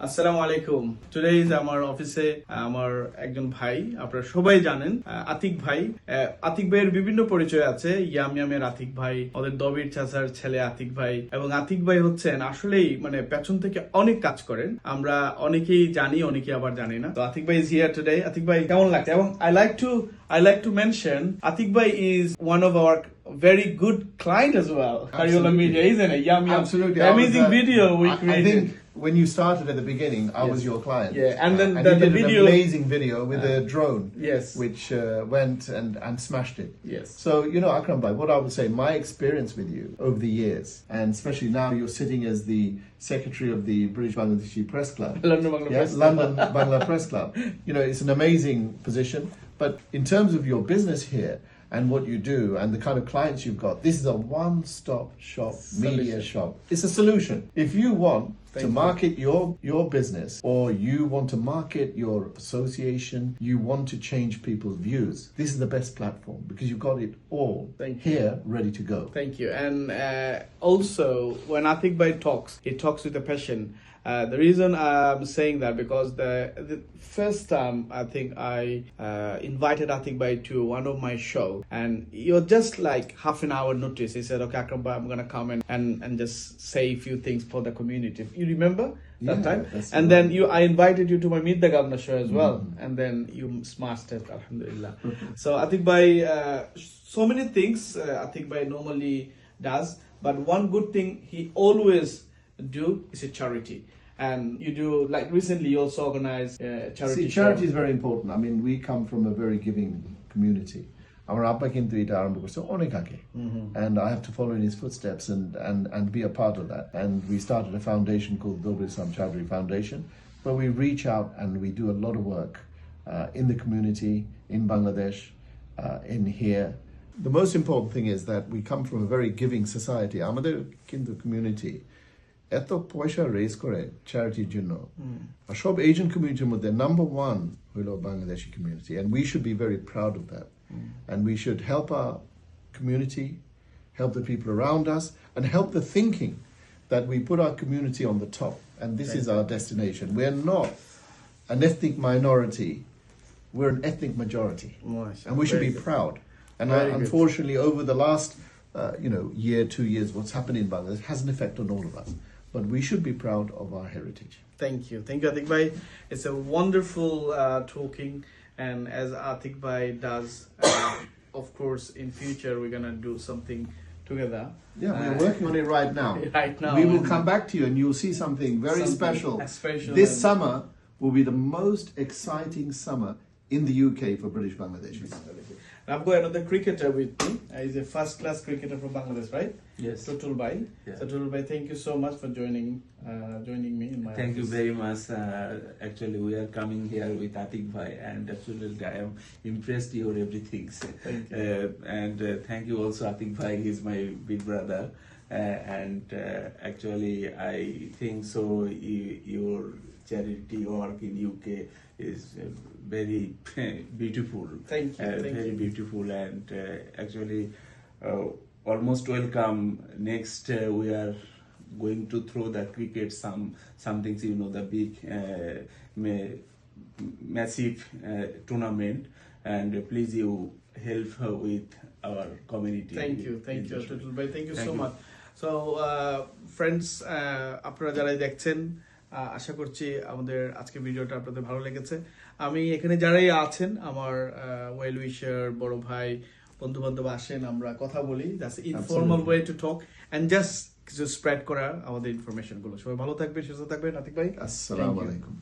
আসসালামু আলাইকুম। Today is আমার অফিসে আমার একজন ভাই, আপনারা সবাই জানেন আতিক ভাই। আতিক ভাইয়ের বিভিন্ন পরিচয় আছে। ইয়ামের আতিক ভাই, ওদের দবির চাচার ছেলে আতিক ভাই, এবং আতিক ভাই হচ্ছেন আসলেই মানে পেছন থেকে অনেক কাজ করেন। আমরা অনেকেই জানি, অনেকেই আবার জানি না। তো আতিক ভাই ইজ হিয়ার টুডে। আতিক ভাই কেমন লাগছে? এবং I like to mention Atik Bhai is one of our very good client as well. Currywala Media, isn't it? Yum. Absolutely. Amazing video we created. I think when you started at the beginning, I was your client. Yeah, and then and the you did video, an amazing video with a drone. Yes. Which went and smashed it. Yes. So, Akram Bhai, what I would say, my experience with you over the years, and especially now you're sitting as the secretary of the British Bangladeshi Press Club. London Bangla Press Club. London Bangla Press Club. It's an amazing position. But in terms of your business here and what you do and the kind of clients you've got, this is a one-stop shop, media shop. It's a solution. If you want to market your business, or you want to market your association, you want to change people's views, this is the best platform because you've got it all here ready to go. Thank you. And also, when Atik Bhai talks, he talks with a passion. The reason I'm saying that because the first time I think I invited Atik Bhai to one of my show, and you're just like half an hour notice. He said, "Okay, Akram Bhai, I'm gonna come and just say a few things for the community." You remember that time? And then I invited you to my Meet the Governor show as well, and then you smashed it, alhamdulillah. So Atik Bhai, so many things Atik Bhai normally does, but one good thing he always do is a charity. And you do, like recently you also organized charity. See, charity is very important. I mean, we come from a very giving community. Our Abba kintu eta arambo korche onek age, and I have to follow in his footsteps and be a part of that. And we started a foundation called Dobri Islam Chowdhury Foundation, where we reach out and we do a lot of work in the community, in Bangladesh, in here. The most important thing is that we come from a very giving society. Amader kintu community এত পয়সা raise করে চ্যারিটির জন্য আর সব Asian কমিউনিটির মধ্যে number one হলো Bangladeshi community, and we should be very proud of that. And we should help our community, help the people around us, and help the thinking that we put our community on the top, and this is our destination. We're not an ethnic minority, we're an ethnic majority, and we should be proud. And unfortunately, over the last year, 2 years, what's happened in Bangladesh has an effect on all of us. But we should be proud of our heritage. Thank you, Atik Bhai. It's a wonderful talking, and as Atik Bhai does, of course, in future we're gonna do something together. Yeah, we're working on it right now. Right now, we will come back to you, and you'll see something very special. This summer will be the most exciting summer in the UK for British Bangladeshis. I've got another cricketer with me. He's a first-class cricketer from Bangladesh, right? Yes. Tutul Bhai. Yeah. So Tutul Bhai, thank you so much for joining me in my Thank office. you very much. Actually, we are coming here with Atik Bhai, and absolutely I am impressed your everything. Thank you. And thank you also Atik Bhai. He's my big brother. And actually, I think so. Your charity work in UK is very beautiful. Thank you. Very beautiful, and actually almost welcome. Next, we are going to throw the cricket some things, the big massive tournament, and please you help with our community. Thank you, Tutul Bhai. Thank you so much. So, friends, আপনারা যারা দেখছেন, আশা করছি আমাদের আজকে ভিডিওটা আপনাদের ভালো লেগেছে। আমি এখানে যারাই আছেন, আমার ওয়েল উইশার, বড় ভাই, বন্ধু বান্ধব আসেন, আমরা কথা বলি, just informal way to talk and just কিছু স্প্রেড করা আমাদের ইনফরমেশন গুলো। সবাই ভালো থাকবেন, সুস্থ থাকবেন। আতিক ভাই, Assalamu alaikum.